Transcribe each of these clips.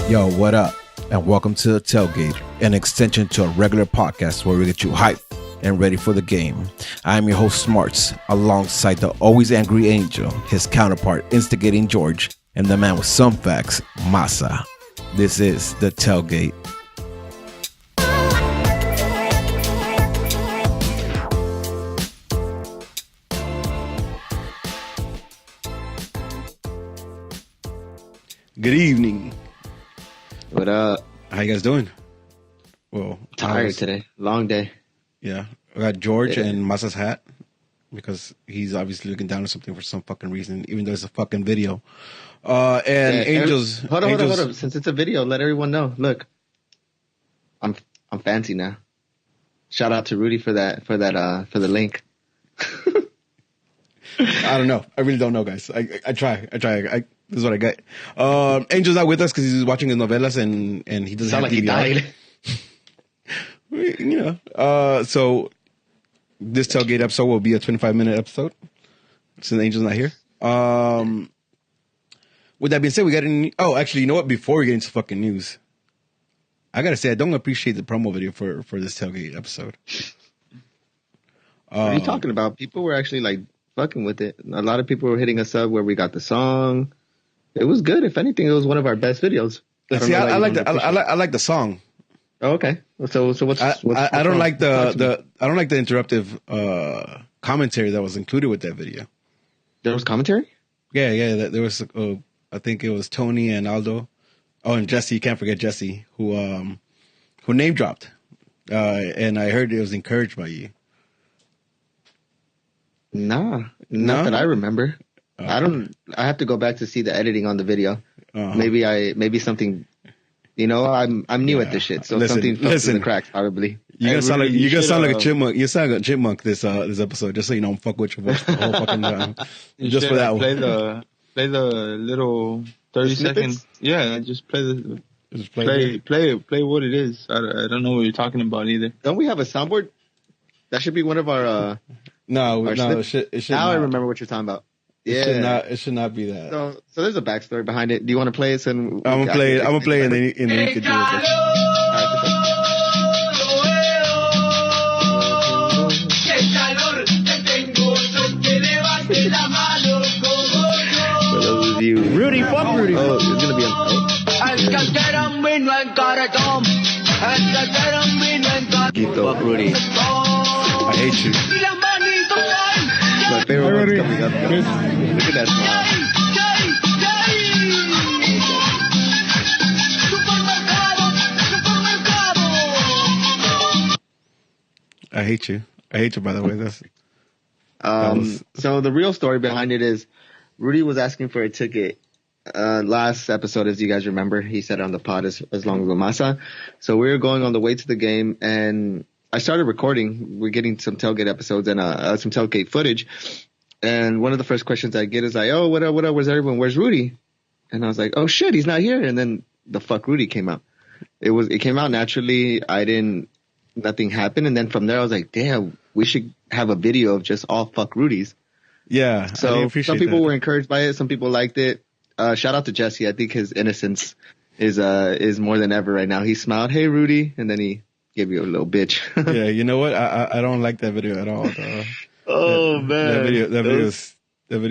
Yo, what up? And welcome to the Tailgate, an extension to a regular podcast where we get you hyped and ready for the game. I am your host, Smarts, alongside the always angry Angel, his counterpart, instigating George, and the man with some facts, Masa. This is the Tailgate. Good evening. What up? How you guys doing? Well, Tired today. Long day. Yeah. I got George and Masa's hat because he's obviously looking down at something for some fucking reason, even though it's a fucking video. Angel's. Hold on. Since it's a video, let everyone know. Look, I'm fancy now. Shout out to Rudy for the link. I don't know. I really don't know, guys. I try. This is what I got. Angel's not with us because he's watching his novelas and he doesn't Sound have like DVR. he died. You know. So this Tailgate episode will be a 25-minute episode since Angel's not here. With that being said, we got any... Oh, actually, you know what? Before we get into fucking news, I gotta say, I don't appreciate the promo video for this Tailgate episode. What are you talking about? People were actually like fucking with it. A lot of people were hitting us up where we got the song. It was good. If anything, it was one of our best videos. I like the song. Oh, okay. So what's I don't like the interruptive commentary that was included with that video. There was commentary? Yeah. There was I think it was Tony and Aldo. Oh, and Jesse. You can't forget Jesse, who name dropped. And I heard it was encouraged by you. Nah, not that I remember. I have to go back to see the editing on the video. Maybe something. You know, I'm new at this shit, so something fell through the cracks probably. You're gonna sound like a chipmunk. You sound like a chipmunk this episode. Just so you know, I'm fuck with your voice the whole fucking time. Just for that one. Play the little 30-second. Yeah, just play what it is. I don't know what you're talking about either. Don't we have a soundboard? That should be one of our. No, it should. Now I remember what you're talking about. Yeah, it should not be that. So there's a backstory behind it. Do you want to play it? I'm gonna play it, and then you can do it. Rudy, fuck Rudy. Oh, it's gonna be fuck Rudy. I hate you. My favorite one's coming up. Look at that smile. I hate you, by the way. So the real story behind it is Rudy was asking for a ticket. Last episode, as you guys remember, he said on the pod as long as Masa. So we were going on the way to the game and I started recording. We're getting some tailgate episodes and some tailgate footage. And one of the first questions I get is like, "Oh, what up? Where's everyone? Where's Rudy?" And I was like, "Oh shit, he's not here." And then the fuck Rudy came out. It came out naturally. Nothing happened. And then from there, I was like, "Damn, we should have a video of just all fuck Rudies." Yeah. So some people were encouraged by it. Some people liked it. Shout out to Jesse. I think his innocence is more than ever right now. He smiled, "Hey Rudy," and then he gave you a little bitch. Yeah, you know what? I don't like that video at all. Oh man, that video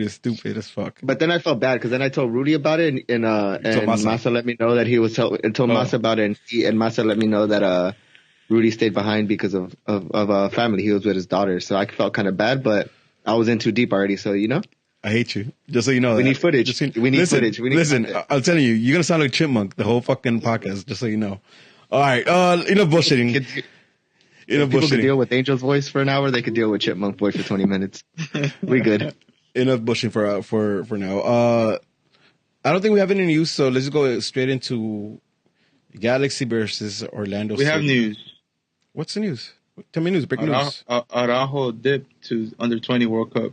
is stupid as fuck. But then I felt bad because then I told Rudy about it, and Masa let me know that he was told Masa about it, and Masa let me know that Rudy stayed behind because of family. He was with his daughter, so I felt kind of bad, but I was in too deep already. So you know, I hate you. Just so you know, we need footage. Footage. Listen, I'm telling you, you're gonna sound like a chipmunk the whole fucking podcast. Just so you know. All right, enough bullshitting. If people could deal with Angel's voice for an hour, they could deal with Chipmunk voice for 20 minutes. We good. Enough bullshitting for now. I don't think we have any news, so let's go straight into Galaxy versus Orlando. We have news. What's the news? Tell me news. Break news. Araujo dipped to under-20 World Cup.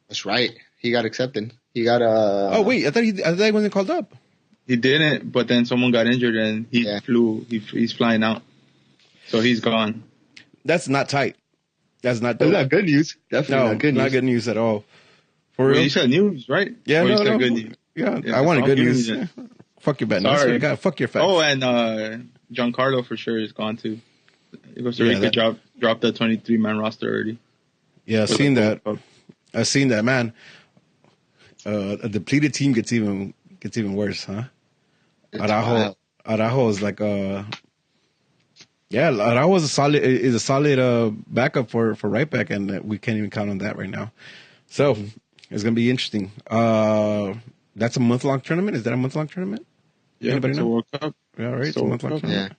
That's right. He got accepted. He got Oh wait, I thought he wasn't called up. He didn't, but then someone got injured and he flew. He's flying out. So he's gone. That's not tight. That's not good news. Definitely not good news. Not good news at all. For real? You said news, right? Yeah, or no. Good news? Yeah, I wanted good news. Fuck your bet. No, Sorry. God, fuck your facts. Oh, and Giancarlo for sure is gone too. Costa Rica dropped the 23-man roster already. Yeah, I've seen that. I've seen that, man. A depleted team gets even worse, huh? Araujo is like Araujo is a solid backup for right back, and we can't even count on that right now. So it's gonna be interesting. That's a month-long tournament. Is that a month-long tournament? Yeah, anybody it's know? a World Cup. Yeah, right. It's a month-long tournament.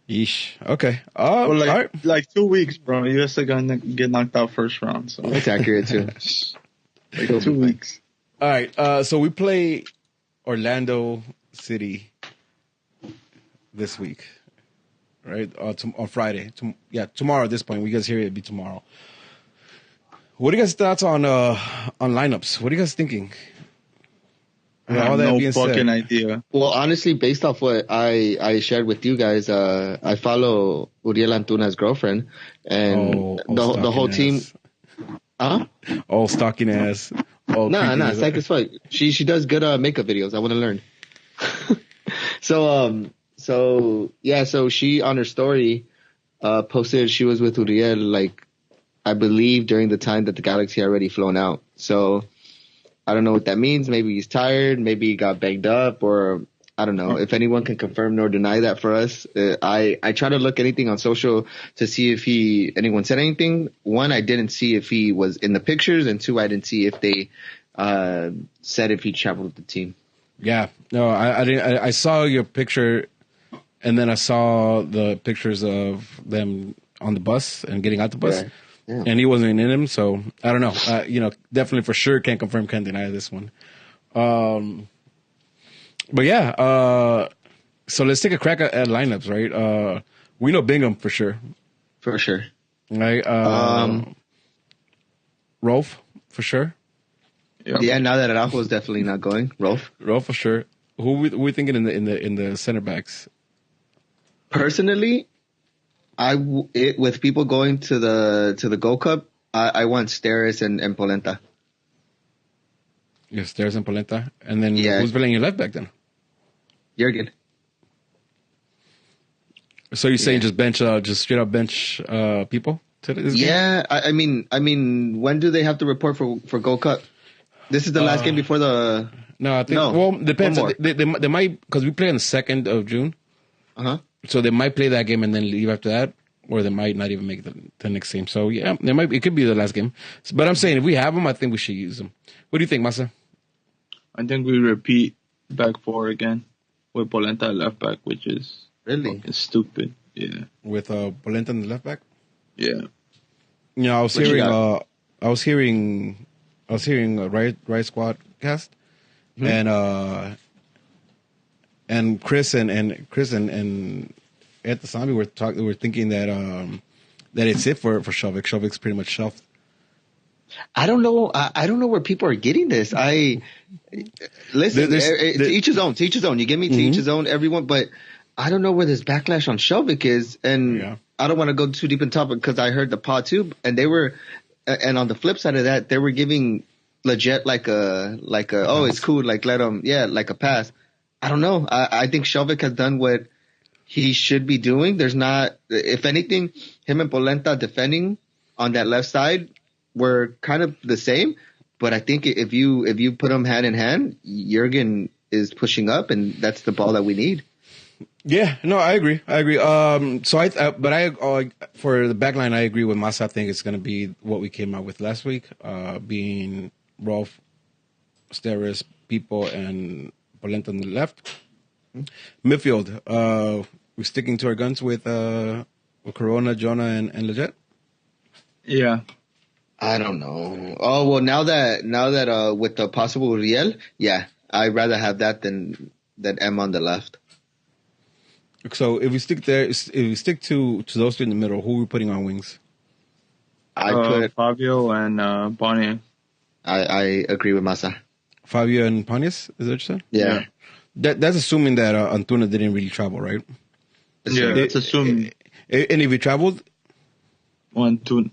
Yeah. Yeesh. Okay. Well, all right. like 2 weeks, bro. US are gonna get knocked out first round. So That's accurate too. like 2 weeks. All right. So we play Orlando City this week, right? On Friday. Tomorrow at this point. We guys hear it, it'll be tomorrow. What are you guys' thoughts on lineups? What are you guys thinking? I have no fucking idea. Well, honestly, based off what I shared with you guys, I follow Uriel Antuna's girlfriend, and the whole team. All stalking ass. Nah, psych as fuck. She does good makeup videos. I want to learn. So she on her story posted she was with Uriel, like, I believe during the time that the Galaxy had already flown out. So I don't know what that means. Maybe he's tired. Maybe he got banged up, or I don't know. If anyone can confirm nor deny that for us, I try to look anything on social to see if anyone said anything. One, I didn't see if he was in the pictures, and two, I didn't see if they said if he traveled with the team. Yeah, no, I didn't. I saw your picture, and then I saw the pictures of them on the bus and getting out the bus. Right. Yeah. And he wasn't in them, so I don't know. Definitely for sure can't confirm, can't deny this one. But yeah, so let's take a crack at lineups, right? We know Bingham for sure. For sure. Right? Rolf for sure. Yep. Yeah, now that Araujo is definitely not going. Rolf for sure. Who we thinking in the center backs? Personally, with people going to the Gold Cup, I want Steres and Polenta. Yes, Steres and Polenta, and then Yeah. who's playing your left back then? Jurgen. So you're saying just straight up bench people to this game? Yeah, I mean, when do they have to report for Gold Cup? This is the last game before the. No, I think. No, well, depends. one more. They might, because we play on the 2nd of June. So they might play that game and then leave after that, or they might not even make the next game. So yeah, it could be the last game. But I'm saying if we have them, I think we should use them. What do you think, Masa? I think we repeat back four again with Polenta at left back, which is Really? fucking stupid. Yeah. With Polenta on the left back? Yeah. I was hearing a right squad cast, and Chris and at the Zombie were thinking that it's it for Shovik. Shovik's pretty much shelved. I don't know. I don't know where people are getting this. Listen. To each his own. To each his own. You get me? To each his own. Everyone. But I don't know where this backlash on Shovik is, and I don't want to go too deep in topic because I heard the pod too, and they were, and on the flip side of that, they were giving legit like a oh, it's cool, like let him, like a pass. I don't know. I think Shovik has done what he should be doing. There's not, if anything, him and Polenta defending on that left side were kind of the same. But I think if you put them hand in hand, Jurgen is pushing up, and that's the ball that we need. Yeah, no, I agree. So for the back line, I agree with Masa. I think it's going to be what we came out with last week, being Rolf, Steres, Pipo, and Polenta on the left. Midfield, we're sticking to our guns with Corona, Jonah, and Leggett. Yeah. I don't know. Oh, well, now that with the possible Uriel, I'd rather have that than M on the left. So if we stick to those two in the middle, who are we putting on wings? I put Fabio and Bonnie. I agree with Masa. Fabio and Pañas, is that what you said? Yeah. That's assuming that Antuna didn't really travel, right? Yeah, that's assuming. And if he traveled? Antuna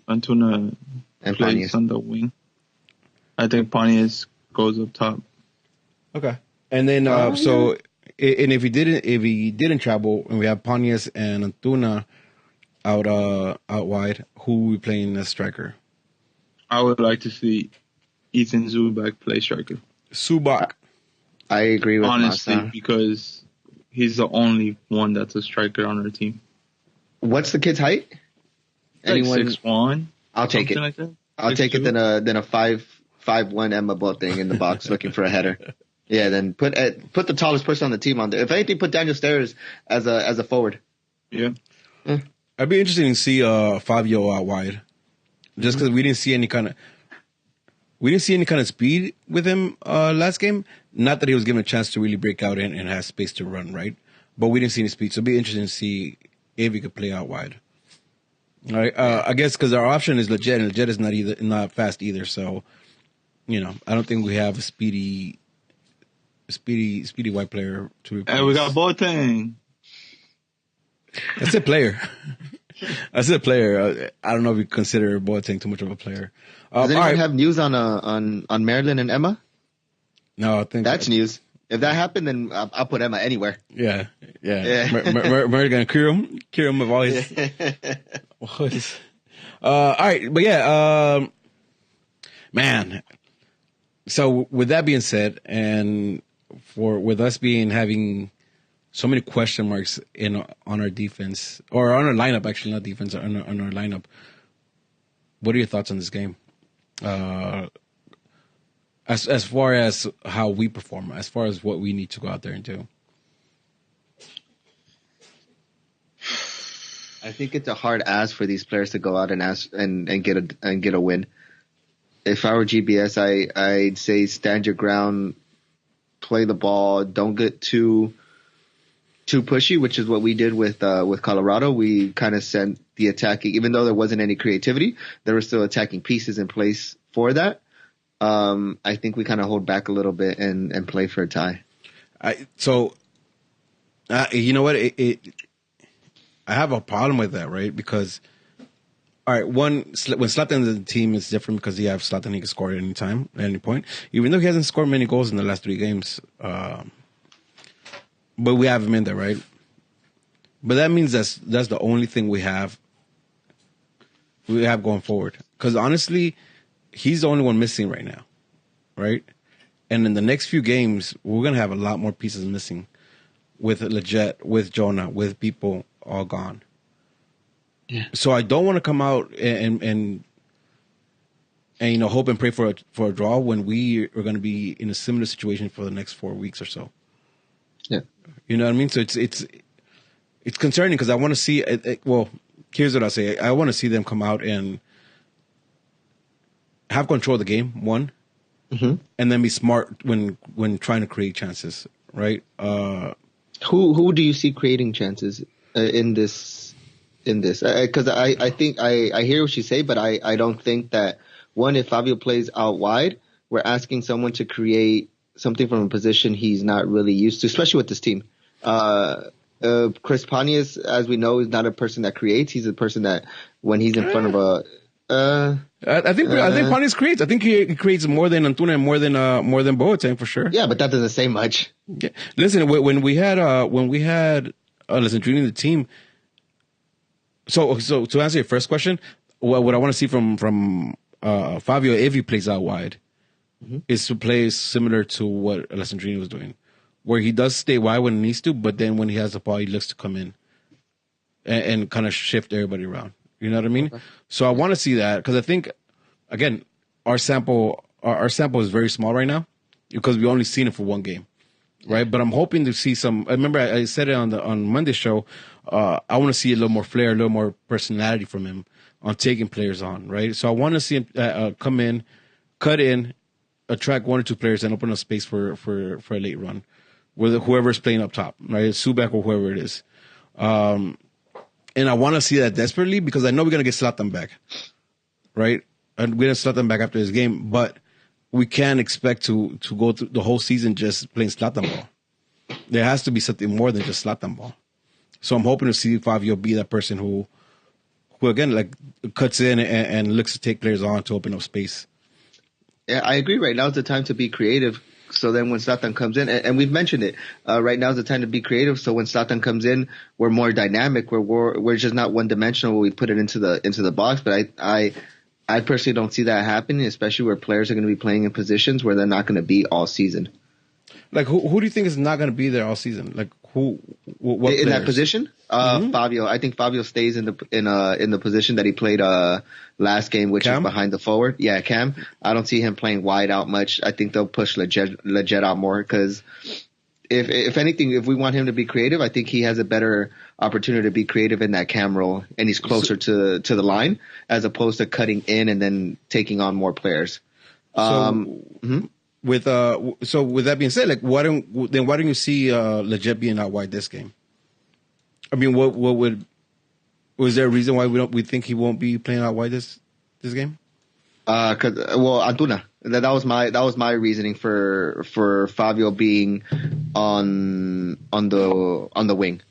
and plays Pañas on the wing. I think Pañas goes up top. Okay. And then, And if he didn't travel, and we have Panyas and Antuna out wide, who we playing as striker? I would like to see Ethan Zubak play striker. Subak. I agree with honestly, Masa. because he's the only one that's a striker on our team. What's the kid's height? Anyone? 6'1". I'll take it. Like that? I'll take it than a 5'1" Emma Boateng in the box looking for a header. Yeah, then put the tallest person on the team on there. If anything, put Daniel Stairs as a forward. Yeah. I'd be interested to see Fabio out wide, just because we didn't see any kind of speed with him last game. Not that he was given a chance to really break out and have space to run, right? But we didn't see any speed, so it'd be interesting to see if he could play out wide. All right, I guess because our option is Legit, and Legit is not fast either. So, I don't think we have a speedy white player to replace. And we got Boateng. That's a player. That's a player. I don't know if we consider Boateng too much of a player. Does anyone have news on Marilyn and Emma? No, I think that's news. If that happened, then I'll put Emma anywhere. Yeah. Murray gonna cure him of all his. All right, but yeah, man. So with that being said, and with us having so many question marks on our defense, or on our lineup, actually not defense, on our lineup. What are your thoughts on this game? As far as how we perform, as far as what we need to go out there and do. I think it's a hard ask for these players to go out and ask and get a win. If I were GBS, I'd say stand your ground, play the ball, don't get too pushy, which is what we did with Colorado. We kind of sent the attacking, even though there wasn't any creativity, there were still attacking pieces in place for that. I think we kind of hold back a little bit and play for a tie. You know what? I have a problem with that, right? Because, all right, when Zlatan's in the team, it's different because you have Zlatan, he can score at any time, at any point. Even though he hasn't scored many goals in the last 3 games. But we have him in there, right? But that means that's the only thing we have going forward. Because honestly, he's the only one missing right now, right? And in the next few games, we're going to have a lot more pieces missing with Leggett, with Jonah, with people all gone. Yeah. So I don't want to come out and hope and pray for a draw when we are going to be in a similar situation for the next 4 weeks or so. Yeah. You know what I mean? So it's concerning because I want to see well, here's what I'll say. I want to see them come out and have control of the game, one, and then be smart when trying to create chances, right? Who do you see creating chances in this? Because I think I hear what you say, but I don't think that, one, if Fabio plays out wide, we're asking someone to create something from a position he's not really used to, especially with this team. Chris Panyas, as we know, is not a person that creates. He's a person that when he's in front of a I think Panyas creates. I think he creates more than Antuna and more than Boateng for sure. Yeah, but that doesn't say much. Yeah. Listen, when we had Alessandrini in the team. So to answer your first question, what I want to see from Fabio if he plays out wide is to play similar to what Alessandrini was doing, where he does stay wide when he needs to, but then when he has the ball, he looks to come in and kind of shift everybody around. You know what I mean? Okay. So I want to see that because I think, again, our sample is very small right now because we only seen it for one game, right? But I'm hoping to see some. I remember I said it on Monday's show. I want to see a little more flair, a little more personality from him on taking players on, right? So I want to see him come in, cut in, attract 1 or 2 players, and open up space for a late run with whoever's playing up top, right? Subak or whoever it is. And I want to see that desperately because I know we're going to get Zlatan back, right? And we're going to Zlatan back after this game, but we can't expect to go through the whole season just playing Zlatan ball. There has to be something more than just Zlatan ball. So I'm hoping to see Fabio be that person who again, like cuts in and looks to take players on to open up space. Yeah, I agree. Right now is the time to be creative So then when Zlatan comes in, and we've mentioned it, right now is the time to be creative. So when Zlatan comes in, we're more dynamic. We're just not one dimensional. We put it into the box. But I personally don't see that happening, especially where players are going to be playing in positions where they're not going to be all season. Like who do you think is not going to be there all season? Like who? What in players? that position? Fabio. I think Fabio stays in the position that he played last game, which Cam? is behind the forward. Yeah, Cam. I don't see him playing wide out much. I think they'll push Leggett out more because if anything, if we want him to be creative, I think he has a better opportunity to be creative in that Cam role, and he's closer to the line as opposed to cutting in and then taking on more players. With that being said, like why don't you see Leggett being out wide this game? I mean, was there a reason why we think he won't be playing out wide this game? Antuna. That was my reasoning for Fabio being on the wing.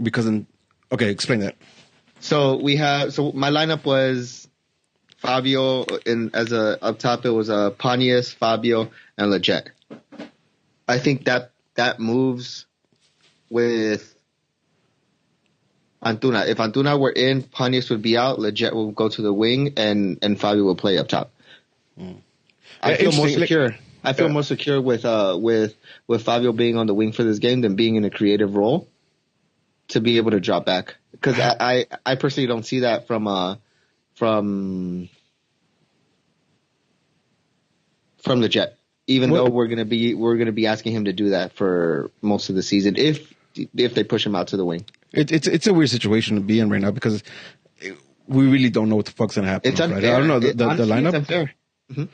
Because okay, explain that. So my lineup was Fabio up top. It was Panias, Fabio, and Leggett. I think that moves with Antuna. If Antuna were in, Panias would be out. Leggett will go to the wing, and Fabio will play up top. I feel more secure. I feel more secure with Fabio being on the wing for this game than being in a creative role to be able to drop back. Because I personally don't see that from Leggett. Even though we're gonna be asking him to do that for most of the season if they push him out to the wing. It's a weird situation to be in right now because we really don't know what the fuck's gonna happen. It's unfair. I don't know the lineup. It's unfair. Mm-hmm.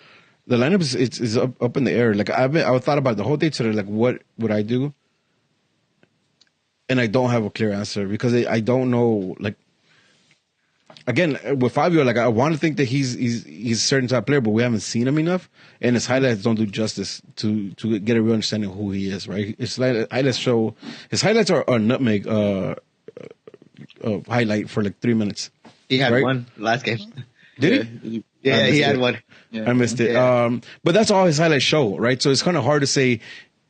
The lineup is up in the air. Like I thought about it the whole day today. Like what would I do? And I don't have a clear answer because I don't know. Like again with Fabio, like I want to think that he's a certain type of player, but we haven't seen him enough, and his highlights don't do justice to get a real understanding of who he is. Right? His highlights are a nutmeg highlight for like 3 minutes. He had right? one last game. Did he? Yeah, he had one. Yeah. I missed it. Yeah. But that's all his highlights show, right? So it's kind of hard to say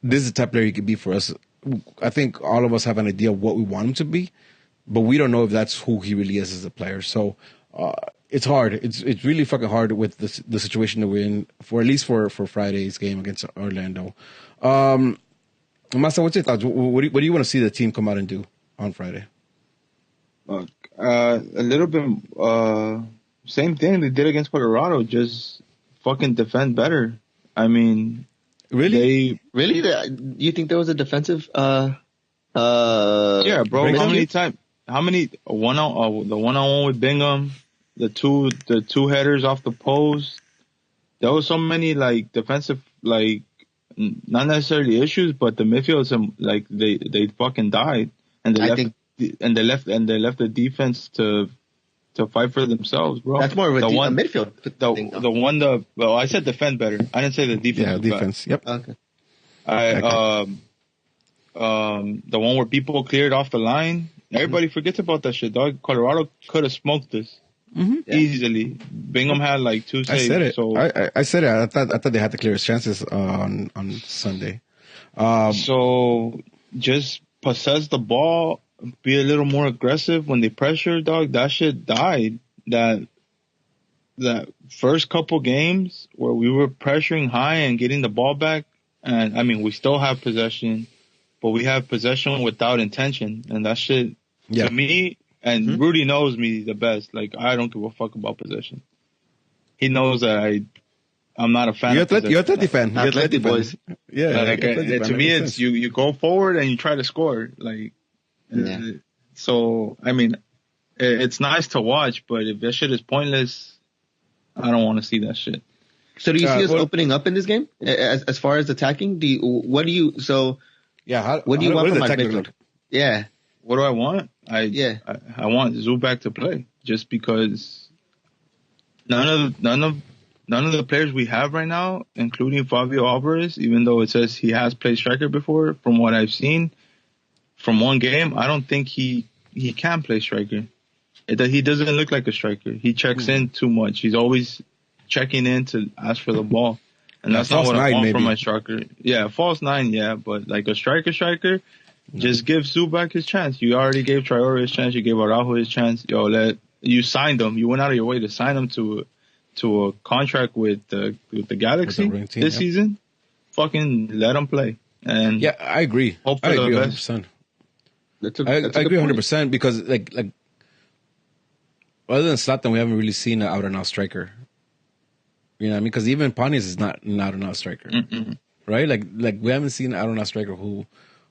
this is the type of player he could be for us. I think all of us have an idea of what we want him to be, but we don't know if that's who he really is as a player. So it's hard. It's really fucking hard with the situation that we're in, at least for Friday's game against Orlando. Masa, what's your thoughts? What do you want to see the team come out and do on Friday? A little bit same thing they did against Colorado, just fucking defend better. I mean, really? You think there was a defensive yeah, bro. How many the one-on-one with Bingham, the two headers off the post. There was so many like defensive, like not necessarily issues, but the midfield, like they fucking died, and they left the defense to fight for themselves, bro. That's more of a midfield thing. Well, I said defend better. I didn't say the defense. Yeah, defense. Yep. Okay. The one where people cleared off the line. Everybody forgets about that shit, dog. Colorado could have smoked this easily. Bingham had like 2 saves. I said it. So I said it. I thought they had the clearest chances on Sunday. So just possess the ball. Be a little more aggressive when they pressure, dog. That shit died. That first couple games where we were pressuring high and getting the ball back, and I mean we still have possession, but we have possession without intention, and that shit to me. And Rudy knows me the best. Like I don't give a fuck about possession. He knows that I'm not a fan. You're Atleti fan. Atleti boys. Yeah. Like, to me, it's you go forward and you try to score. Like. Yeah. So, I mean, it's nice to watch, but if that shit is pointless, I don't want to see that shit. So do you see us opening up in this game as far as attacking? What do you want from my midfield? Yeah. What do I want? I want Zubac to play just because none of the players we have right now, including Fabio Alvarez, even though it says he has played striker before, from what I've seen, from one game, I don't think he can play striker. He doesn't look like a striker. He checks in too much. He's always checking in to ask for the ball. And that's not false what I nine, want from maybe. my striker. Yeah, false nine, yeah, but like a striker, just give Zubac his chance. You already gave Traore his chance. You gave Araujo his chance. You signed him. You went out of your way to sign him to a contract with the Galaxy ring team, this yeah. season. Fucking let him play. And Yeah, I agree. hope for I the agree best. 100%. That's a I good agree point. 100% because like other than Zlatan, we haven't really seen an out and out striker. You know what I mean? Because even Panis is not an out and out striker, right? Like we haven't seen an out and out striker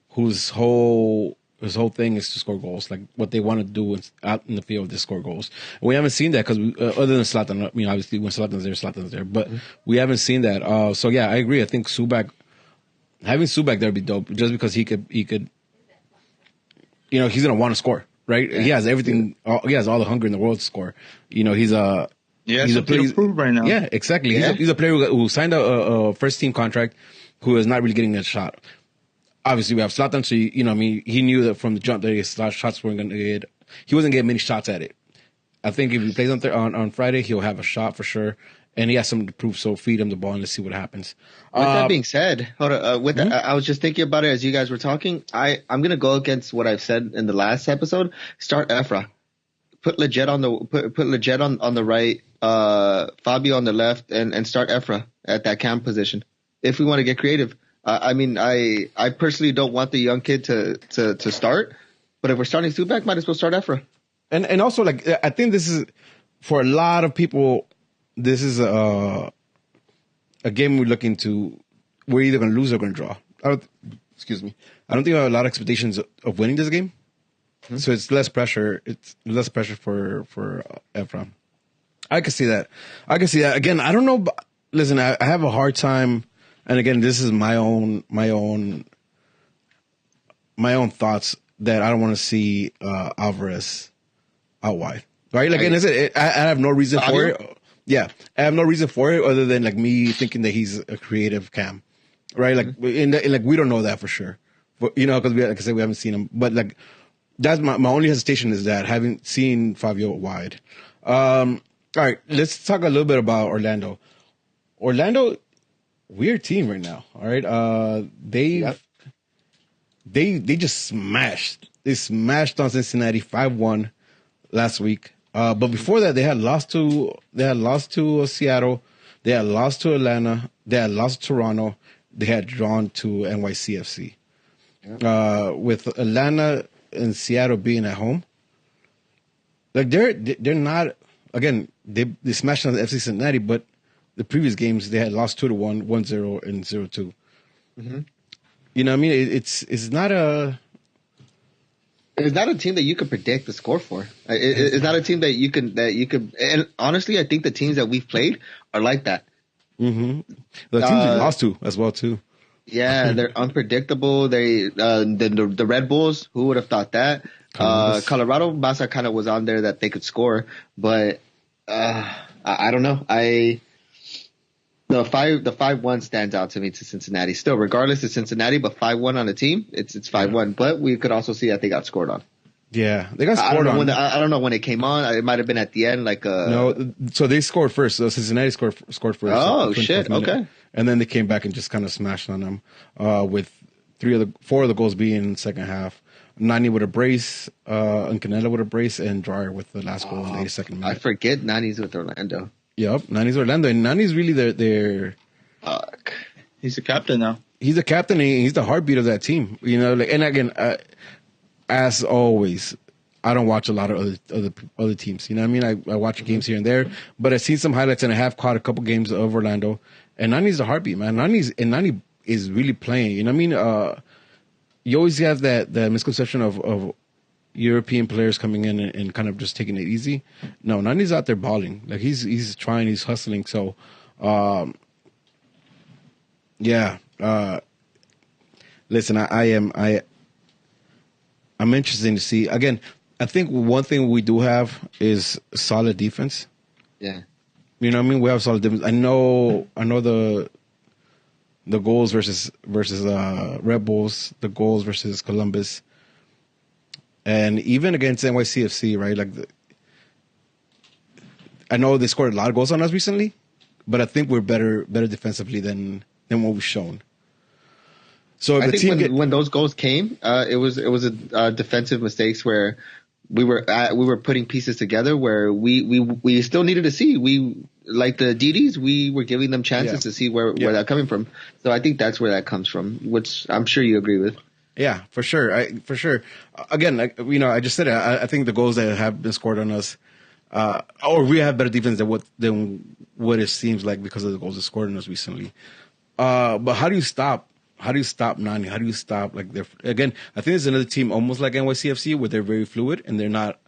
whose whole thing is to score goals. Like what they want to do out in the field is score goals. And we haven't seen that because other than Zlatan, I mean, obviously when Zlatan's there, but we haven't seen that. So yeah, I agree. I think having Zubac there would be dope just because he could, you know, he's gonna want to score, right? Yeah. He has everything. He has all the hunger in the world to score. You know, he's a something to prove right now. Yeah, exactly. Yeah. He's a player who signed a first team contract, who is not really getting a shot. Obviously, we have Zlatan, so you know, I mean, he knew that from the jump that his shots weren't going to get. He wasn't getting many shots at it. I think if he plays on Friday, he'll have a shot for sure, and he has something to prove. So feed him the ball and let's see what happens. With that being said, hold on, that, I was just thinking about it as you guys were talking. I'm gonna go against what I've said in the last episode. Start Efra. Put Leggett on the right, Fabio on the left, and start Efra at that cam position. If we want to get creative, I mean, I personally don't want the young kid to start, but if we're starting Zubac, might as well start Efra. And also, like, I think this is for a lot of people. This is a game we're looking to. We're either going to lose or going to draw. Excuse me. I don't think we have a lot of expectations of winning this game. So it's less pressure. It's less pressure for Efra. I can see that. Again, I don't know. But listen, I have a hard time. And again, this is my own thoughts that I don't want to see Alvarez out wide. Right? Like, and I have no reason for it. Yeah, I have no reason for it other than like me thinking that he's a creative cam. Right? Like, like we don't know that for sure. But, you know, because like I said, we haven't seen him. But like. That's my only hesitation is that having seen Fabio wide. All right, let's talk a little bit about Orlando. Orlando, weird team right now. All right, they just smashed. They smashed on Cincinnati 5-1 last week. But before that, they had lost to Seattle. They had lost to Atlanta. They had lost to Toronto. They had drawn to NYCFC. With Atlanta and Seattle being at home, like they're not, again, they smashed on the FC Cincinnati, but the previous games they had lost 2-1, 1-0, and 0-2. You know what I mean? It's not a team that you could predict the score for. It's not a team that you could and honestly, I think the teams that we've played are like that. The teams we lost to as well too. Yeah, they're unpredictable. The Red Bulls, who would have thought that? Colorado, Massa kind of was on there that they could score, but I don't know. The 5-1 stands out to me to Cincinnati. Still, regardless of Cincinnati, but 5-1 on the team, it's 5-1. But we could also see that they got scored on. Yeah, they got scored on. I don't know when it came on. It might have been at the end, No, so they scored first. So Cincinnati scored first. Oh shit! Okay. And then they came back and just kind of smashed on them with 4 of the goals being in the second half. Nani with a brace, and Canela with a brace, and Dreyer with the last goal in the 82nd minute. I forget Nani's with Orlando. Yep, Nani's Orlando, and Nani's really their Fuck. He's the captain now. He's the captain. And he's the heartbeat of that team. You know, like, and again, as always, I don't watch a lot of other teams. You know what I mean? I watch games here and there, but I've seen some highlights and I have caught a couple games of Orlando. And Nani's the heartbeat, man. Nani is really playing. You know what I mean? You always have that misconception of European players coming in and kind of just taking it easy. No, Nani's out there balling. Like he's trying, he's hustling. So, yeah. Listen, I'm interested to see. Again, I think one thing we do have is solid defense. Yeah. You know what I mean? We have solid defense. I know the goals versus Red Bulls, the goals versus Columbus, and even against NYCFC, right? Like I know they scored a lot of goals on us recently, but I think we're better defensively than what we've shown. So if I the think team when those goals came, it was a defensive mistakes where we were putting pieces together where we still needed to see like the DDs, we were giving them chances to see where that's coming from. So I think that's where that comes from, which I'm sure you agree with. Yeah, for sure. Again, I just said it. I think the goals that have been scored on us, or we have better defense than what it seems like because of the goals that scored on us recently. But how do you stop? How do you stop Nani? How do you stop again? I think there's another team almost like NYCFC where they're very fluid and they're not,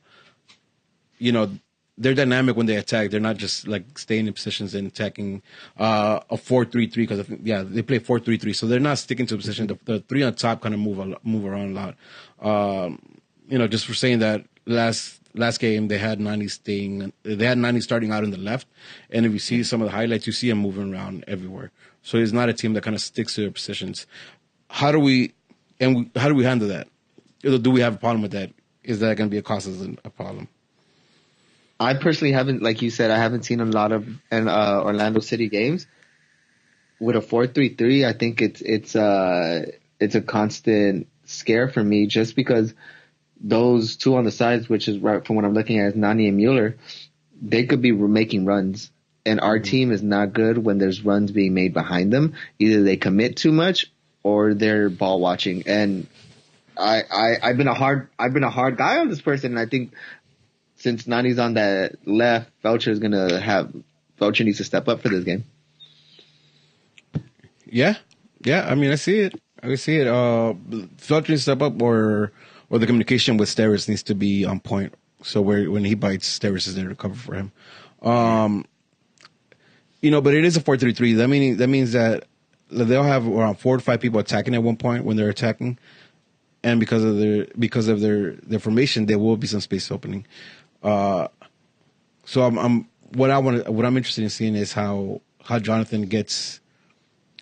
they're dynamic when they attack. They're not just like staying in positions and attacking a 4-3-3 because they play 4-3-3, so they're not sticking to a position. The three on top kind of move around a lot. Just for saying that last game they had 90 starting out on the left, and if you see some of the highlights, you see him moving around everywhere. So he's not a team that kind of sticks to their positions. How do we handle that? Do we have a problem with that? Is that going to be a cause as a problem? I personally haven't, like you said, I haven't seen a lot of Orlando City games. With a 4-3-3, I think it's a constant scare for me just because those two on the sides, which is right from what I'm looking at, is Nani and Mueller, they could be making runs. And our team is not good when there's runs being made behind them. Either they commit too much or they're ball watching. And I've been a hard guy on this person, and I think since Nani's on that left, Felcher needs to step up for this game. Yeah. I mean, I see it. Felcher needs to step up, or the communication with Steris needs to be on point. So when he bites, Steris is there to cover for him. But it is a 4-3-3. That means that they'll have around 4 to 5 people attacking at one point when they're attacking, and because of their formation, there will be some space opening. So what I'm interested in seeing is how Jonathan gets,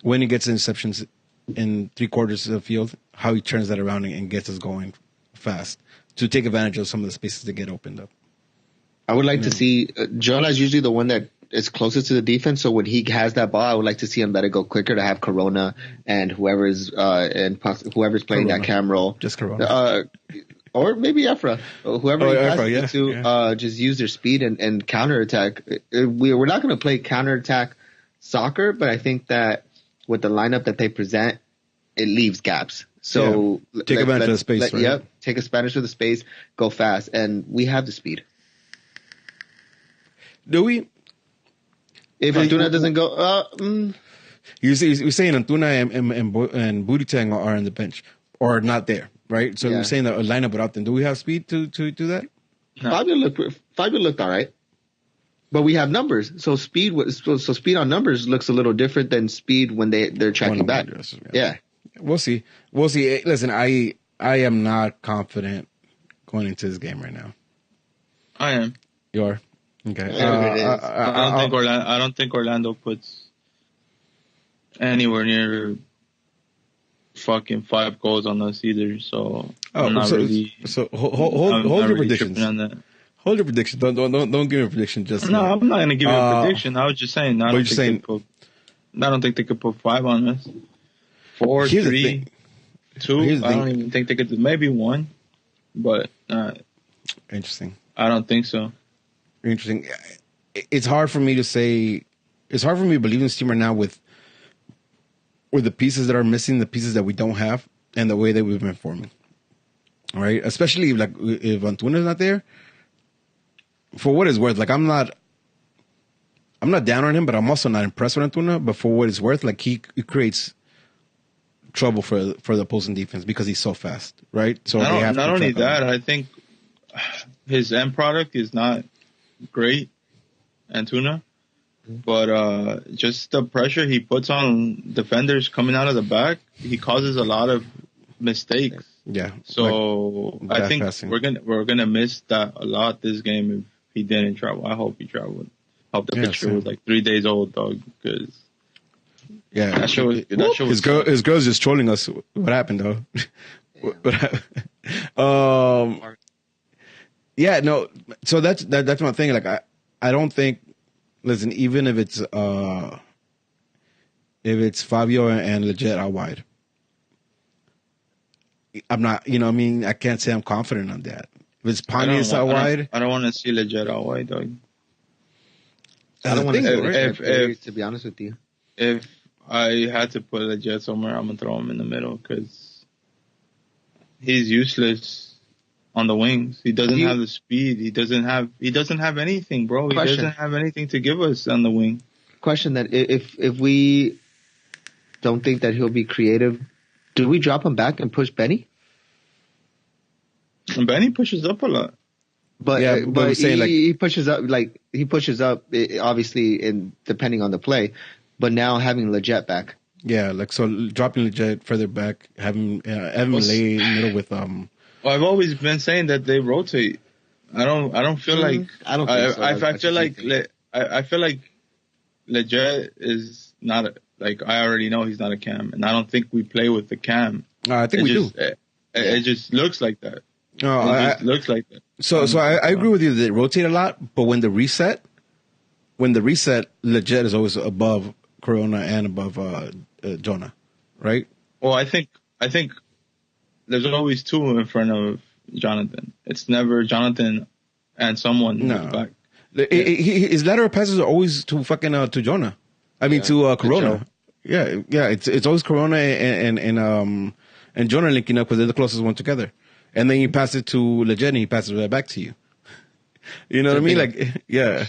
when he gets interceptions in 3/4 of the field, how he turns that around and gets us going fast to take advantage of some of the spaces that get opened up. I would like to see Jonah is usually the one that is closest to the defense. So when he has that ball, I would like to see him let it go quicker to have Corona and whoever's playing Corona. that cam role. Just Corona. Or maybe Efra, whoever he passes to just use their speed and counterattack. We're not going to play counterattack soccer, but I think that with the lineup that they present, it leaves gaps. So take advantage of the space. Right? Yep, take advantage of the space, go fast, and we have the speed. Do we? If Antuna doesn't go, you're saying Antuna and Boateng are on the bench or not there, right? So you're saying that a lineup without them. Do we have speed to do that? No. Fabio looked all right, but we have numbers. So speed on numbers looks a little different than speed when they're tracking back. Yeah, we'll see. Listen, I am not confident going into this game right now. I am. You are. Okay. I don't think Orlando puts anywhere near fucking 5 goals on us either. So I'm not really. So hold your predictions. Hold your prediction. Don't give me a prediction. Just no, I'm not gonna give you a prediction. I was just saying. I don't think they could put 5 on us. 4, 3, 2. I don't even think they could do maybe 1, but interesting. I don't think so. Interesting. It's hard for me to say. It's hard for me to believe in this team right now with the pieces that are missing, the pieces that we don't have, and the way that we've been forming. All right, especially if Antuna's not there. For what it's worth, I'm not down on him, but I'm also not impressed with Antuna. But for what it's worth, he creates trouble for the opposing defense because he's so fast, right? So not only that, I think his end product is not great, Antuna, but just the pressure he puts on defenders coming out of the back, he causes a lot of mistakes. Yeah. So I think we're gonna miss that a lot this game if he didn't travel. I hope he traveled. I hope the picture was 3 days old, dog. Because that show was his girl's just trolling us. What happened though? Yeah, no. So that's my thing. I don't think Listen, even if it's Fabio and Legit out wide, I'm not. You know, what I mean, I can't say I'm confident on that. If it's Pontius out wide, I don't want to see Legit out wide, dog. I don't want to see right? Legit, to be honest with you. If I had to put Legit somewhere, I'm gonna throw him in the middle because he's useless on the wings. He doesn't have the speed. He doesn't have anything, bro. He doesn't have anything to give us on the wing. Question that if we don't think that he'll be creative, do we drop him back and push Benny? And Benny pushes up a lot. But he pushes up obviously in depending on the play. But now having Legit back. Yeah, like so dropping Legit further back, having Evan lay in the middle with Well, I've always been saying that they rotate. I don't feel like I don't think so. I feel like Legit is not like I already know he's not a cam, and I don't think we play with the cam. I think we do. It just looks like that. No, it looks like that. So I agree with you that they rotate a lot, but when the reset, Legit is always above Corona and above Jonah, right? Well, I think there's always two in front of Jonathan. It's never Jonathan and someone who's back. His lateral passes are always to fucking to Jonah. I mean to Corona. Yeah. It's always Corona and Jonah linking up because they're the closest one together. And then you pass it to Legit and he passes it right back to you. You know what I mean? Like, yeah.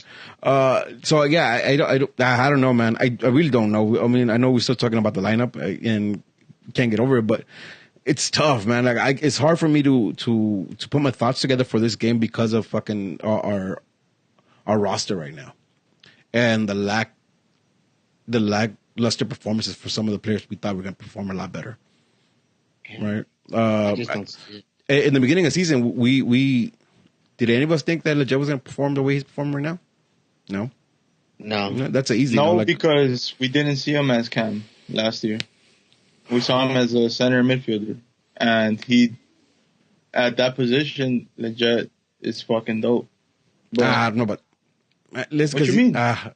So yeah, I don't know, man. I really don't know. I mean, I know we're still talking about the lineup and can't get over it, but it's tough, man. Like, it's hard for me to put my thoughts together for this game because of fucking our roster right now and the lackluster performances for some of the players we thought were going to perform a lot better. Right? I just don't see it. In the beginning of the season, we did any of us think that Legit was going to perform the way he's performing right now? No. That's an easy. No, because we didn't see him as Cam last year. We saw him as a center midfielder, and he at that position, Legit is fucking dope. But, I don't know, but what you mean? I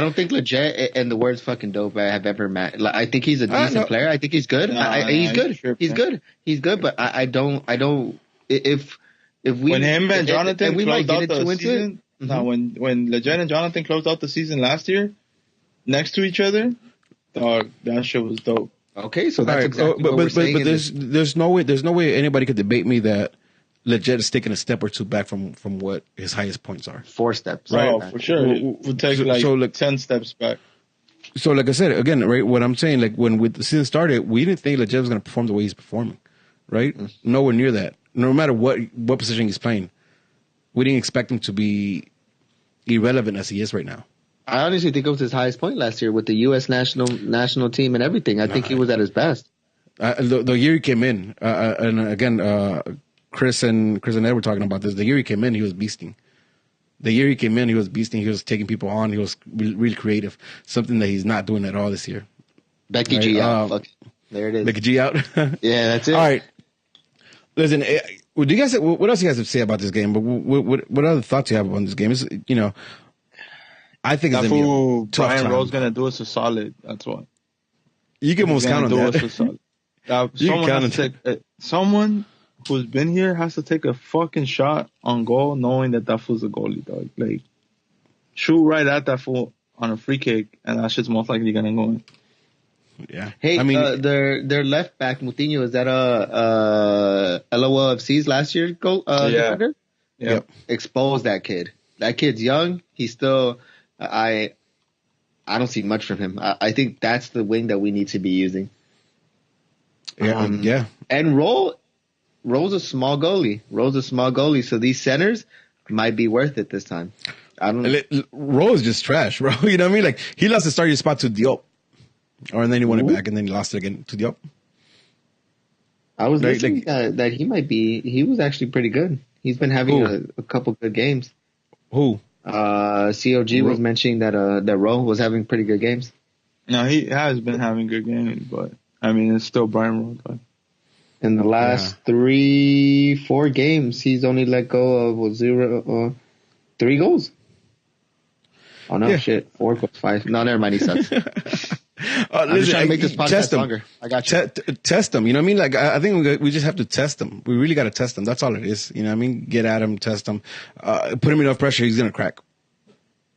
don't think Legit and the words "fucking dope" have ever met. Like, I think he's a decent player. I think he's good. He's good. He's good. But I don't. If we when him and Jonathan closed out the season, when Legit and Jonathan closed out the season last year, next to each other, dog, that shit was dope. Okay, so that's exactly what we're saying. But there's no way anybody could debate me that Legit is taking a step or two back from what his highest points are. 4 steps. Right, for sure. We'll take 10 steps back. So like I said, again, right, what I'm saying, like when the season started, we didn't think Legit was going to perform the way he's performing, right? Nowhere near that. No matter what position he's playing, we didn't expect him to be irrelevant as he is right now. I honestly think it was his highest point last year with the U.S. national team and everything. I think he was at his best. The year he came in, and again, Chris and Ed were talking about this. The year he came in, he was beasting. He was taking people on. He was really creative. Something that he's not doing at all this year. Becky G out. There it is. Becky G out. Yeah, that's it. All right. Listen, do you guys? What else do you guys have to say about this game? But what other thoughts you have on this game? Is I think that it's fool Brian time. Rowe's gonna do us a solid. That's what. You can almost count on that. Someone who's been here has to take a fucking shot on goal, knowing that fool's a goalie, dog. Like, shoot right at that fool on a free kick, and that shit's most likely gonna go in. Yeah. Hey, I mean, their left back Moutinho, is that LOFC's last year goal? Defender? Yep. Expose that kid. That kid's young. He's still. I don't see much from him. I think that's the wing that we need to be using. Yeah. And Rowe's a small goalie. So these centers might be worth it this time. I don't know. Rowe is just trash, bro. You know what I mean? Like, he lost the starting spot to Diop. And then he won it back, and then he lost it again to Diop. I was listening that he was actually pretty good. He's been having a couple good games. Who? COG was mentioning that Rowe was having pretty good games. No, he has been having good games, but I mean, it's still Brian Rowe. But in the last 3-4 games, he's only let go of 3 goals. Oh no, Yeah. shit. 4 + 5. No, never mind. He sucks. I'm just trying to make this podcast longer. I got you. Test them. You know what I mean? Like, I think we just have to test them. We really got to test them. That's all it is. You know what I mean? Get at him, test him. Put him enough pressure, he's going to crack.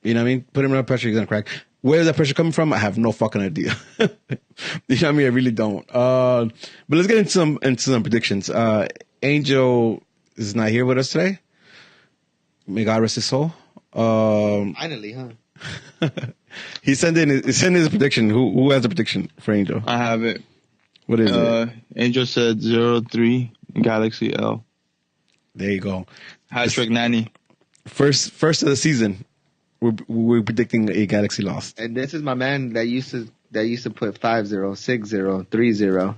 You know what I mean? Put him enough pressure, he's going to crack. Where's that pressure coming from? I have no fucking idea. You know what I mean? I really don't. But let's get into some predictions. Angel is not here with us today. May God rest his soul. Finally, huh? He sent in his prediction. Who has a prediction for Angel? I have it. What is it? Angel said 0-3 Galaxy L. There you go. Hat-trick Nanny. First of the season, we're predicting a Galaxy loss. And this is my man that used to put 5-0, 6-0, 3-0.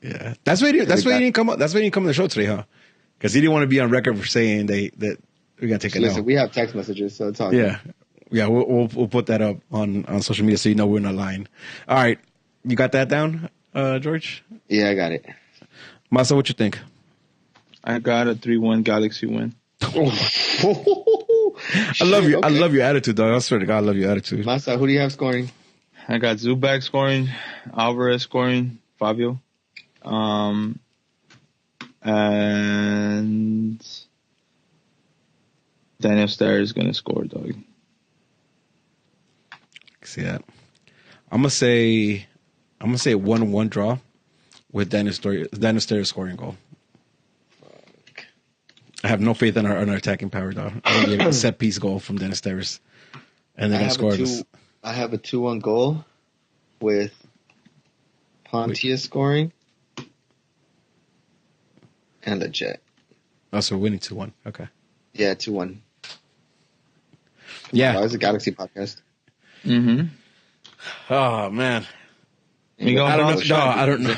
Yeah, that's why he didn't come up. That's why he didn't come on the show today, huh? Because he didn't want to be on record for saying that we're gonna take it Listen, out. we have text messages, so it's all good. Yeah. We'll put that up on social media so you know we're not lying. All right, you got that down, George? Yeah, I got it. Masa, what you think? I got a 3-1 Galaxy win. I love you. Okay. I love your attitude, dog. I swear to God, I love your attitude. Masa, who do you have scoring? I got Zubac scoring, Alvarez scoring, Fabio. And Daniel Starr is going to score, dog. See that? I'm gonna say 1-1 draw with Dennis Starr scoring goal. I have no faith in our attacking power, though. I think a set piece goal from Dennis Starr, and they're gonna score this. I have a 2-1 goal with Pontius scoring and a Jet. Oh, so we're winning 2-1. Okay. Yeah, 2-1. Yeah. It's a Galaxy podcast. Mm-hmm. Oh man. We I don't know. bounce No, back. I don't know.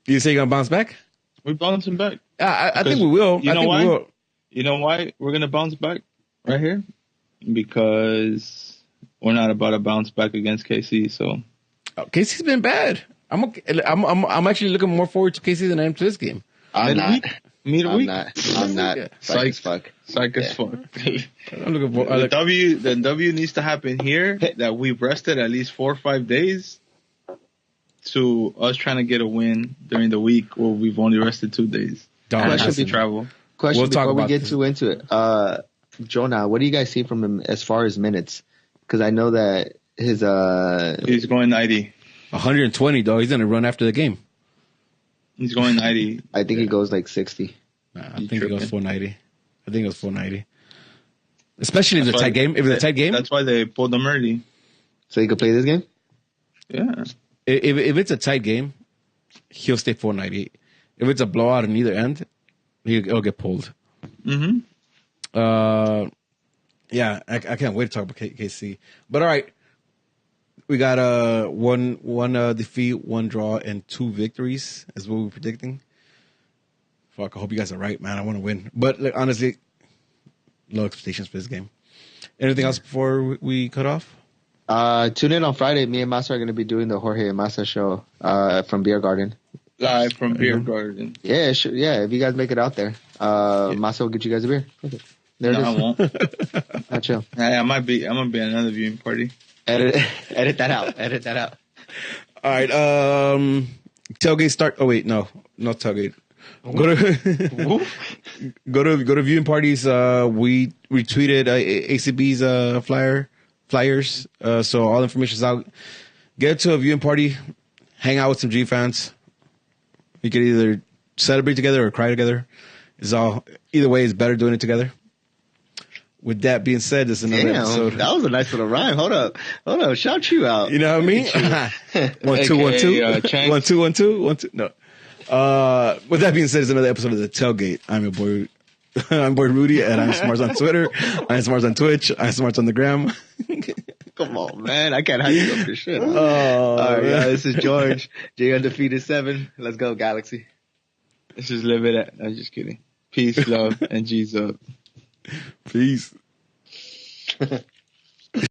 You say you're gonna bounce back? We're bouncing back. I think we will. You I know think why? we will. You know why we're going to bounce back right here? Because we're not about to bounce back against KC. So KC's been bad. I'm actually looking more forward to KC than I am to this game. I'm not. I'm not. Yeah. Psych as fuck. Psych as Yeah. fuck. I'm looking for. The W needs to happen here that we've rested at least 4 or 5 days to us trying to get a win during the week where we've only rested 2 days. Dog, And should has to be- travel. Question We'll talk before we about get this. too into it. Jonah, what do you guys see from him as far as minutes? Because I know that his He's going 90. 120, dog. He's gonna run after the game. He's going 90. I think he goes like 60. Nah, I You think it goes tripping. 490. I think it goes 490. Especially if That's it's a why- tight game. If it's a tight game, That's why they pulled him early. So he could play this game? Yeah. if it's a tight game, he'll stay 490. If it's a blowout on either end, he'll get pulled. Mm-hmm. Yeah, I can't wait to talk about KC. But all right, we got one defeat, 1 draw, and 2 victories. Is what we're predicting. Fuck, I hope you guys are right, man. I want to win, but like, honestly, low expectations for this game. Anything else before we cut off? Tune in on Friday. Me and Masa are going to be doing the Jorge and Masa show from Beer Garden. Live from Beer Garden. Yeah, sure. Yeah, if you guys make it out there, Masa will get you guys a beer. Okay. There No, I it is. won't. Not chill. I'm gonna be at another viewing party. Edit that out. Edit that out. All right, tailgate start. Oh wait, no, not tailgate. Go to go to viewing parties. We retweeted ACB's flyers. So all information's out. Get to a viewing party, hang out with some G fans. You can either celebrate together or cry together. Either way, it's better doing it together. With that being said, this is another episode. That was a nice little rhyme. Hold up. Shout you out. You know what I mean? 1 2 1 2 Chang. 1 2 1 2 1 2. No. With that being said, it's another episode of the Tailgate. I'm your boy. I'm boy Rudy, and I'm Smarts on Twitter. I'm Smarts on Twitch. I'm Smarts on the gram. Come on, man. I can't hype you up for shit. Oh, All right, man. this is George. J undefeated 7. Let's go, Galaxy. Let's just live it at. I'm just kidding. Peace, love, and G's up. Peace.